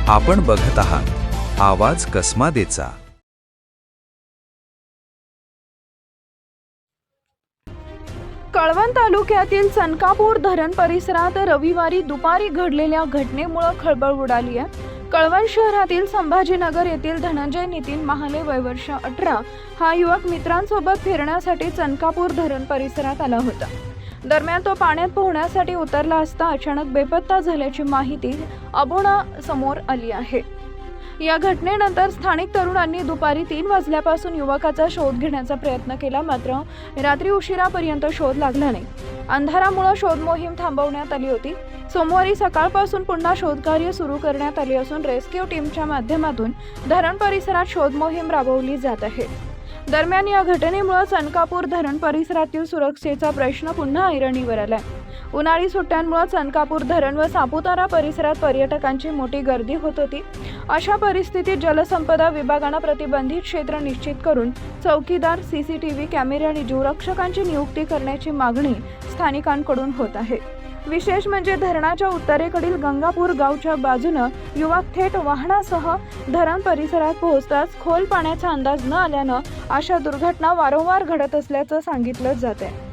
आपण बघत आहात आवाज कसमादेचा। कळवण तालुक्यातील चनकापूर धरण परिसरात रविवारी दुपारी घडलेल्या घटनेमुळे खळबळ उडाली आहे। कळवण शहरातील संभाजीनगर येथील धनंजय नितीन महाले वय वर्ष 18 हा युवक मित्रांसोबत फिरण्यासाठी चनकापूर धरण परिसरात आला होता। दरम्यान तो पाण्यात पोहण्यासाठी उतरला असता अचानक बेपत्ता झाल्याची माहिती अबोणा समोर आली आहे। या घटनेनंतर स्थानिक तरुणांनी दुपारी 3 वाजल्यापासून युवकाचा शोध घेण्याचा प्रयत्न केला, मात्र रात्री उशिरापर्यंत शोध लागला नाही। अंधारामुळे शोध मोहीम थांबवण्यात आली होती। सोमवारी सकाळपासून पुन्हा शोधकार्य सुरू करण्यात आले असून रेस्क्यू टीमच्या माध्यमातून धरण परिसरात शोध मोहीम राबवली जात आहे। दरम्यान या घटनेमुळे चनकापूर धरण परिसरातील सुरक्षेचा प्रश्न पुन्हा ऐरणीवर आलाय। उन्हाळी सुट्ट्यांमुळे चनकापूर धरण व सापुतारा परिसरात पर्यटकांची मोठी गर्दी होत होती। अशा परिस्थितीत जलसंपदा विभागाने प्रतिबंधित क्षेत्र निश्चित करून चौकीदार, सीसीटीव्ही कॅमेरे आणि जीवरक्षकांची नियुक्ती करण्याची मागणी स्थानिकांकडून होत आहे। विशेष म्हणजे धरणाच्या उत्तरेकडील गंगापूर गावच्या बाजूने युवक थेट वाहनासह धरण परिसरात पोहोचताच खोल पाण्याचा अंदाज न आल्याने अशा दुर्घटना वारंवार घडत असल्याचं सांगितलं जात आहे।